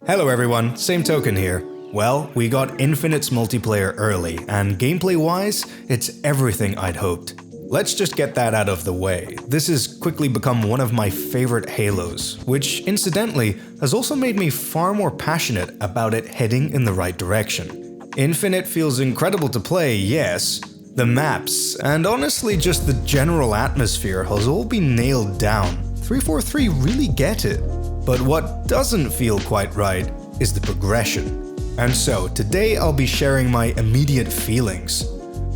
Hello everyone, same token here. Well, we got Infinite's multiplayer early, and gameplay-wise, it's everything I'd hoped. Let's just get that out of the way. This has quickly become one of my favorite Halos, which incidentally has also made me far more passionate about it heading in the right direction. Infinite feels incredible to play, yes. The maps, and honestly just the general atmosphere has all been nailed down. 343 really get it. But what doesn't feel quite right is the progression. And so, today I'll be sharing my immediate feelings.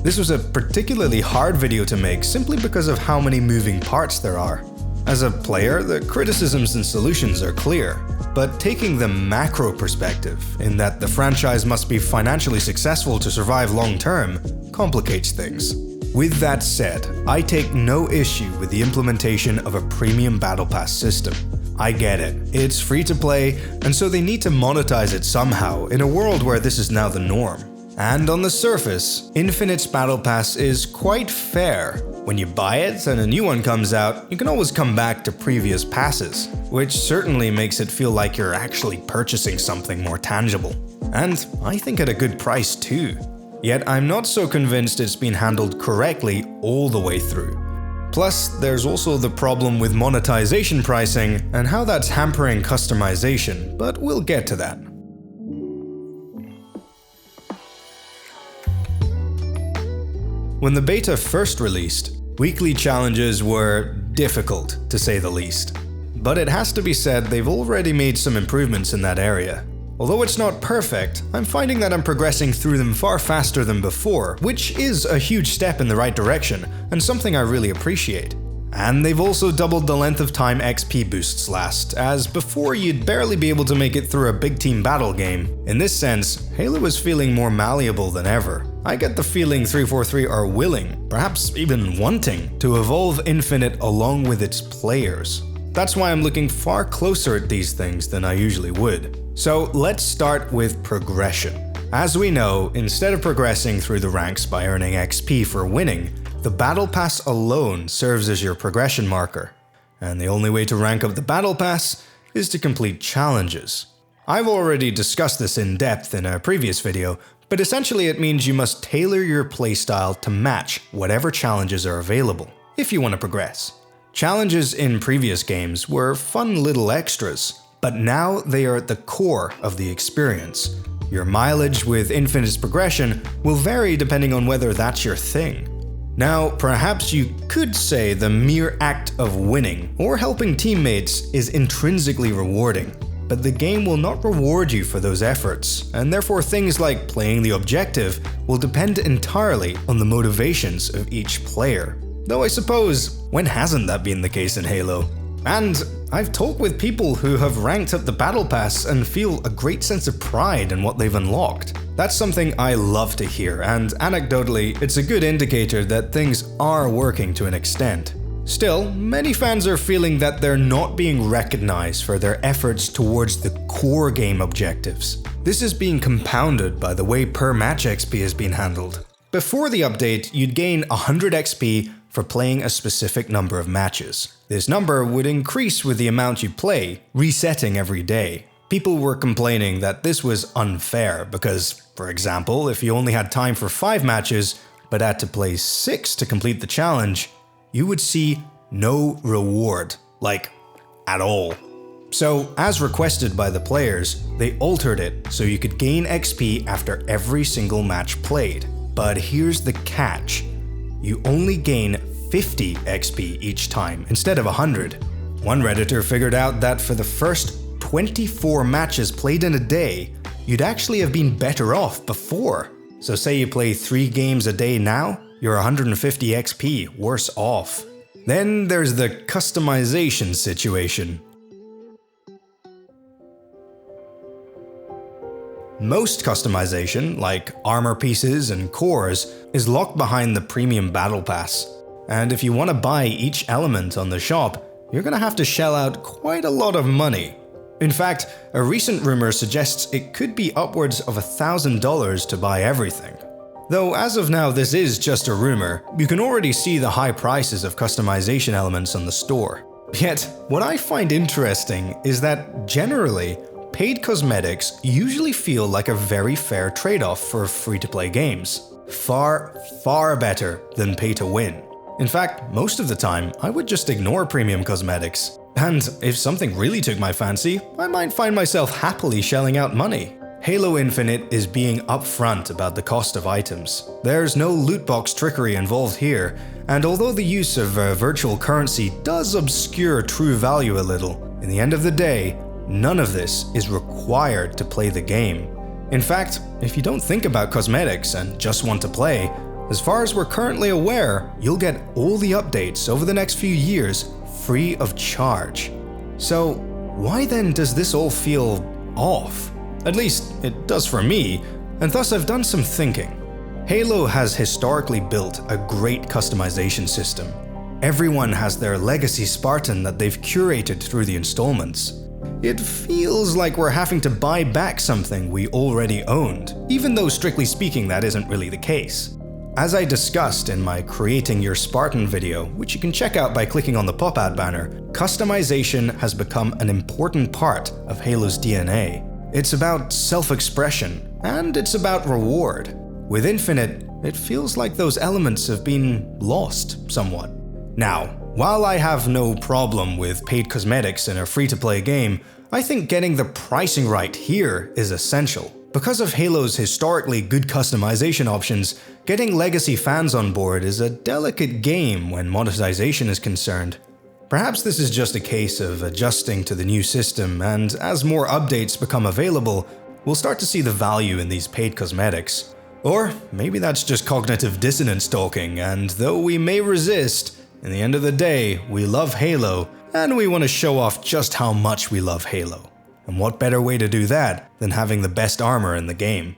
This was a particularly hard video to make simply because of how many moving parts there are. As a player, the criticisms and solutions are clear, but taking the macro perspective, in that the franchise must be financially successful to survive long-term, complicates things. With that said, I take no issue with the implementation of a premium battle pass system. I get it, it's free to play, and so they need to monetize it somehow in a world where this is now the norm. And on the surface, Infinite's Battle Pass is quite fair. When you buy it and a new one comes out, you can always come back to previous passes, which certainly makes it feel like you're actually purchasing something more tangible. And I think at a good price too. Yet I'm not so convinced it's been handled correctly all the way through. Plus, there's also the problem with monetization pricing and how that's hampering customization, but we'll get to that. When the beta first released, weekly challenges were difficult, to say the least. But it has to be said they've already made some improvements in that area. Although it's not perfect, I'm finding that I'm progressing through them far faster than before, which is a huge step in the right direction, and something I really appreciate. And they've also doubled the length of time XP boosts last, as before you'd barely be able to make it through a big team battle game. In this sense, Halo is feeling more malleable than ever. I get the feeling 343 are willing, perhaps even wanting, to evolve Infinite along with its players. That's why I'm looking far closer at these things than I usually would. So let's start with progression. As we know, instead of progressing through the ranks by earning XP for winning, the Battle Pass alone serves as your progression marker. And the only way to rank up the Battle Pass is to complete challenges. I've already discussed this in depth in a previous video, but essentially it means you must tailor your playstyle to match whatever challenges are available, if you want to progress. Challenges in previous games were fun little extras, but now they are at the core of the experience. Your mileage with Infinite's progression will vary depending on whether that's your thing. Now, perhaps you could say the mere act of winning or helping teammates is intrinsically rewarding, but the game will not reward you for those efforts, and therefore things like playing the objective will depend entirely on the motivations of each player. Though I suppose, when hasn't that been the case in Halo? And I've talked with people who have ranked up the Battle Pass and feel a great sense of pride in what they've unlocked. That's something I love to hear, and anecdotally, it's a good indicator that things are working to an extent. Still, many fans are feeling that they're not being recognized for their efforts towards the core game objectives. This is being compounded by the way per match XP has been handled. Before the update, you'd gain 100 XP for playing a specific number of matches. This number would increase with the amount you play, resetting every day. People were complaining that this was unfair because, for example, if you only had time for 5 matches, but had to play 6 to complete the challenge, you would see no reward, like, at all. So, as requested by the players, they altered it so you could gain XP after every single match played. But here's the catch. You only gain 50 XP each time instead of 100. One Redditor figured out that for the first 24 matches played in a day, you'd actually have been better off before. So say you play 3 games a day now, you're 150 XP worse off. Then there's the customization situation. Most customization, like armor pieces and cores, is locked behind the premium battle pass. And if you want to buy each element on the shop, you're gonna have to shell out quite a lot of money. In fact, a recent rumor suggests it could be upwards of $1,000 to buy everything. Though as of now this is just a rumor, you can already see the high prices of customization elements on the store. Yet, what I find interesting is that generally, paid cosmetics usually feel like a very fair trade-off for free-to-play games. Far, far better than pay-to-win. In fact, most of the time, I would just ignore premium cosmetics. And if something really took my fancy, I might find myself happily shelling out money. Halo Infinite is being upfront about the cost of items. There's no loot box trickery involved here, and although the use of virtual currency does obscure true value a little, in the end of the day, none of this is required to play the game. In fact, if you don't think about cosmetics and just want to play, as far as we're currently aware, you'll get all the updates over the next few years free of charge. So why then does this all feel off? At least it does for me, and thus I've done some thinking. Halo has historically built a great customization system. Everyone has their legacy Spartan that they've curated through the installments. It feels like we're having to buy back something we already owned, even though strictly speaking that isn't really the case. As I discussed in my Creating Your Spartan video, which you can check out by clicking on the pop ad banner, customization has become an important part of Halo's DNA. It's about self-expression, and it's about reward. With Infinite, it feels like those elements have been lost somewhat. Now, while I have no problem with paid cosmetics in a free-to-play game, I think getting the pricing right here is essential. Because of Halo's historically good customization options, getting legacy fans on board is a delicate game when monetization is concerned. Perhaps this is just a case of adjusting to the new system, and as more updates become available, we'll start to see the value in these paid cosmetics. Or maybe that's just cognitive dissonance talking, and though we may resist, in the end of the day, we love Halo, and we want to show off just how much we love Halo. And what better way to do that than having the best armor in the game?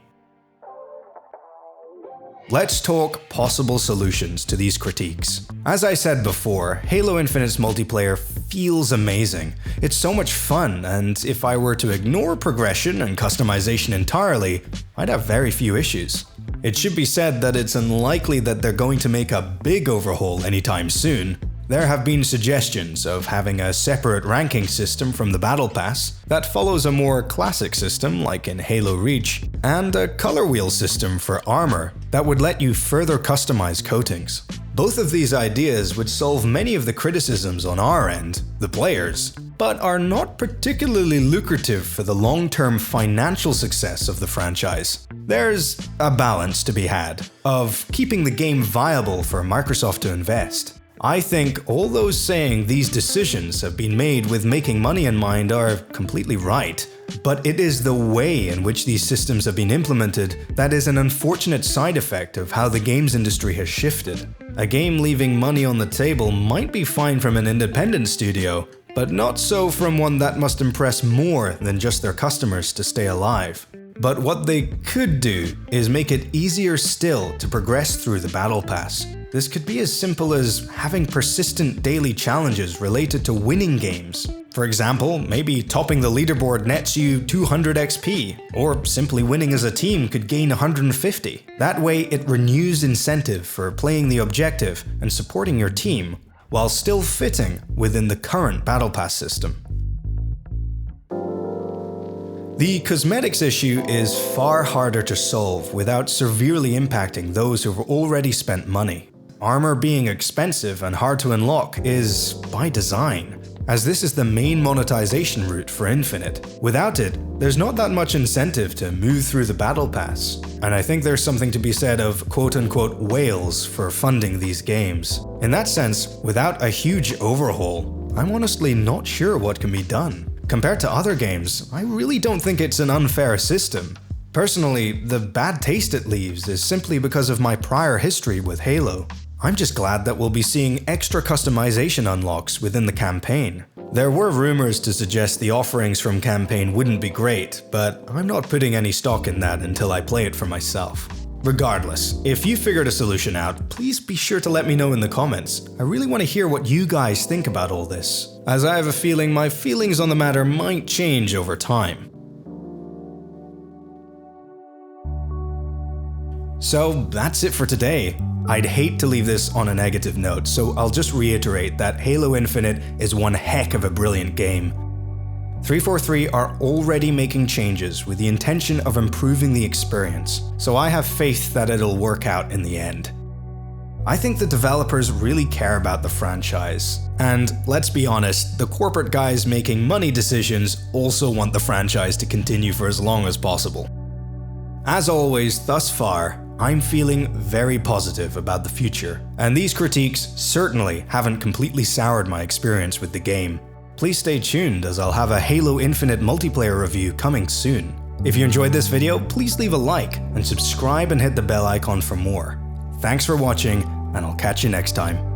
Let's talk possible solutions to these critiques. As I said before, Halo Infinite's multiplayer feels amazing. It's so much fun, and if I were to ignore progression and customization entirely, I'd have very few issues. It should be said that it's unlikely that they're going to make a big overhaul anytime soon. There have been suggestions of having a separate ranking system from the Battle Pass that follows a more classic system like in Halo Reach, and a color wheel system for armor that would let you further customize coatings. Both of these ideas would solve many of the criticisms on our end, the players, but are not particularly lucrative for the long-term financial success of the franchise. There's a balance to be had of keeping the game viable for Microsoft to invest. I think all those saying these decisions have been made with making money in mind are completely right, but it is the way in which these systems have been implemented that is an unfortunate side effect of how the games industry has shifted. A game leaving money on the table might be fine from an independent studio, but not so from one that must impress more than just their customers to stay alive. But what they could do is make it easier still to progress through the Battle Pass. This could be as simple as having persistent daily challenges related to winning games. For example, maybe topping the leaderboard nets you 200 XP, or simply winning as a team could gain 150. That way it renews incentive for playing the objective and supporting your team, while still fitting within the current Battle Pass system. The cosmetics issue is far harder to solve without severely impacting those who've already spent money. Armor being expensive and hard to unlock is by design, as this is the main monetization route for Infinite. Without it, there's not that much incentive to move through the Battle Pass, and I think there's something to be said of quote-unquote whales for funding these games. In that sense, without a huge overhaul, I'm honestly not sure what can be done. Compared to other games, I really don't think it's an unfair system. Personally, the bad taste it leaves is simply because of my prior history with Halo. I'm just glad that we'll be seeing extra customization unlocks within the campaign. There were rumors to suggest the offerings from campaign wouldn't be great, but I'm not putting any stock in that until I play it for myself. Regardless, if you figured a solution out, please be sure to let me know in the comments. I really want to hear what you guys think about all this, as I have a feeling my feelings on the matter might change over time. So that's it for today. I'd hate to leave this on a negative note, so I'll just reiterate that Halo Infinite is one heck of a brilliant game. 343 are already making changes with the intention of improving the experience, so I have faith that it'll work out in the end. I think the developers really care about the franchise, and let's be honest, the corporate guys making money decisions also want the franchise to continue for as long as possible. As always, thus far, I'm feeling very positive about the future, and these critiques certainly haven't completely soured my experience with the game. Please stay tuned as I'll have a Halo Infinite multiplayer review coming soon. If you enjoyed this video, please leave a like and subscribe and hit the bell icon for more. Thanks for watching, and I'll catch you next time.